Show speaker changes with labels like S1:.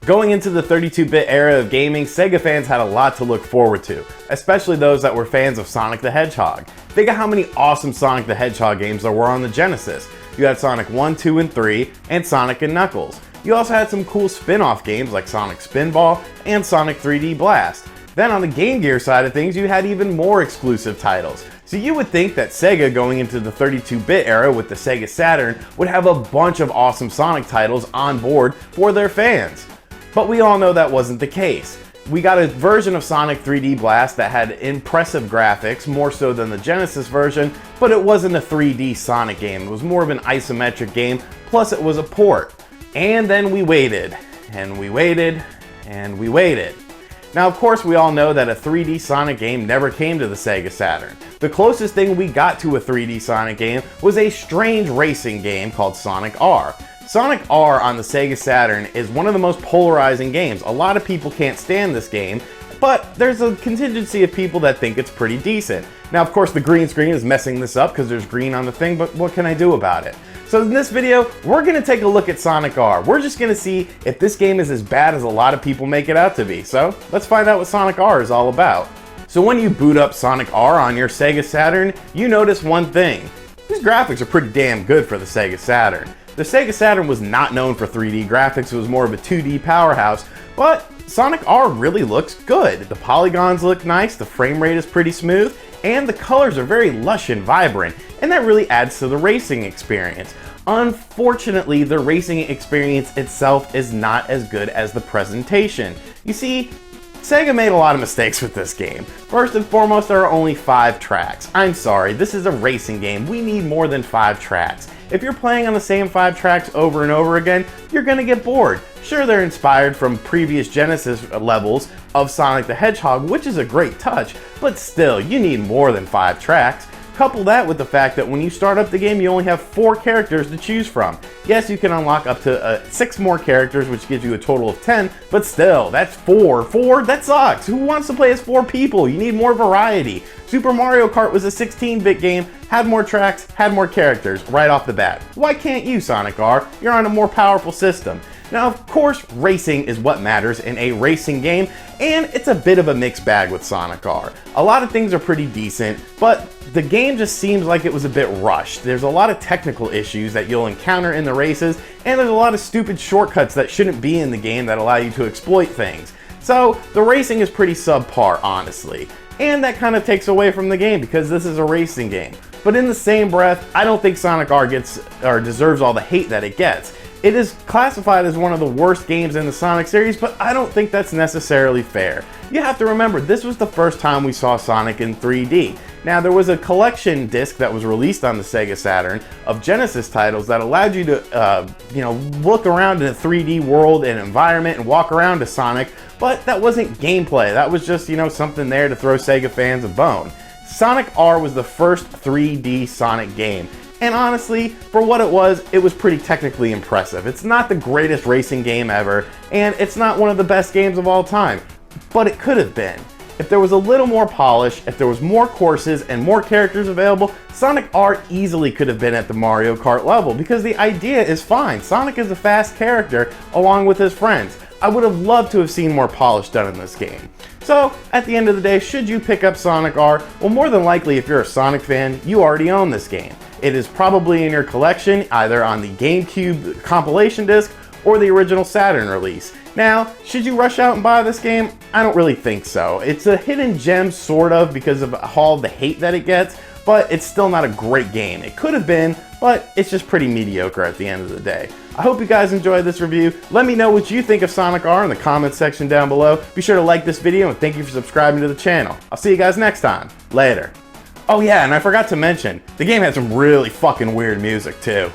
S1: Going into the 32-bit era of gaming, Sega fans had a lot to look forward to, especially those that were fans of Sonic the Hedgehog. Think of how many awesome Sonic the Hedgehog games there were on the Genesis. You had Sonic 1, 2, and 3, and Sonic and Knuckles. You also had some cool spin-off games like Sonic Spinball and Sonic 3D Blast. Then on the Game Gear side of things, you had even more exclusive titles. So you would think that Sega going into the 32-bit era with the Sega Saturn would have a bunch of awesome Sonic titles on board for their fans. But we all know that wasn't the case. We got a version of Sonic 3D Blast that had impressive graphics, more so than the Genesis version, but it wasn't a 3D Sonic game. It was more of an isometric game, plus it was a port. And then we waited, and we waited, and we waited. Now, of course, we all know that a 3D Sonic game never came to the Sega Saturn. The closest thing we got to a 3D Sonic game was a strange racing game called Sonic R. Sonic R on the Sega Saturn is one of the most polarizing games. A lot of people can't stand this game, but there's a contingency of people that think it's pretty decent. Now, of course, the green screen is messing this up because there's green on the thing, but what can I do about it? So in this video, we're going to take a look at Sonic R. We're just going to see if this game is as bad as a lot of people make it out to be. So let's find out what Sonic R is all about. So when you boot up Sonic R on your Sega Saturn, you notice one thing. These graphics are pretty damn good for the Sega Saturn. The Sega Saturn was not known for 3D graphics, it was more of a 2D powerhouse, but Sonic R really looks good. The polygons look nice, the frame rate is pretty smooth, and the colors are very lush and vibrant, and that really adds to the racing experience. Unfortunately, the racing experience itself is not as good as the presentation. You see, Sega made a lot of mistakes with this game. First and foremost, there are only 5 tracks. I'm sorry, this is a racing game. We need more than 5 tracks. If you're playing on the same 5 tracks over and over again, you're gonna get bored. Sure, they're inspired from previous Genesis levels of Sonic the Hedgehog, which is a great touch, but still, you need more than 5 tracks. Couple that with the fact that when you start up the game, you only have 4 characters to choose from. Yes, you can unlock up to 6 more characters, which gives you a total of 10, but still, that's 4. 4? That sucks! Who wants to play as 4 people? You need more variety. Super Mario Kart was a 16-bit game, had more tracks, had more characters right off the bat. Why can't you, Sonic R? You're on a more powerful system. Now, of course, racing is what matters in a racing game, and it's a bit of a mixed bag with Sonic R. A lot of things are pretty decent, but the game just seems like it was a bit rushed. There's a lot of technical issues that you'll encounter in the races, and there's a lot of stupid shortcuts that shouldn't be in the game that allow you to exploit things. So, the racing is pretty subpar, honestly. And that kind of takes away from the game because this is a racing game. But in the same breath, I don't think Sonic R gets or deserves all the hate that it gets. It is classified as one of the worst games in the Sonic series, but I don't think that's necessarily fair. You have to remember, this was the first time we saw Sonic in 3D. Now, there was a collection disc that was released on the Sega Saturn of Genesis titles that allowed you to, look around in a 3D world and environment and walk around to Sonic, but that wasn't gameplay. That was just, something there to throw Sega fans a bone. Sonic R was the first 3D Sonic game. And honestly, for what it was pretty technically impressive. It's not the greatest racing game ever, and it's not one of the best games of all time, but it could have been. If there was a little more polish, if there was more courses and more characters available, Sonic R easily could have been at the Mario Kart level because the idea is fine. Sonic is a fast character along with his friends. I would have loved to have seen more polish done in this game. So, at the end of the day, should you pick up Sonic R? Well, more than likely, if you're a Sonic fan, you already own this game. It is probably in your collection, either on the GameCube compilation disc or the original Saturn release. Now, should you rush out and buy this game? I don't really think so. It's a hidden gem, sort of, because of all the hate that it gets, but it's still not a great game. It could have been, but it's just pretty mediocre at the end of the day. I hope you guys enjoyed this review. Let me know what you think of Sonic R in the comments section down below. Be sure to like this video and thank you for subscribing to the channel. I'll see you guys next time. Later. Oh yeah, and I forgot to mention, the game had some really fucking weird music too.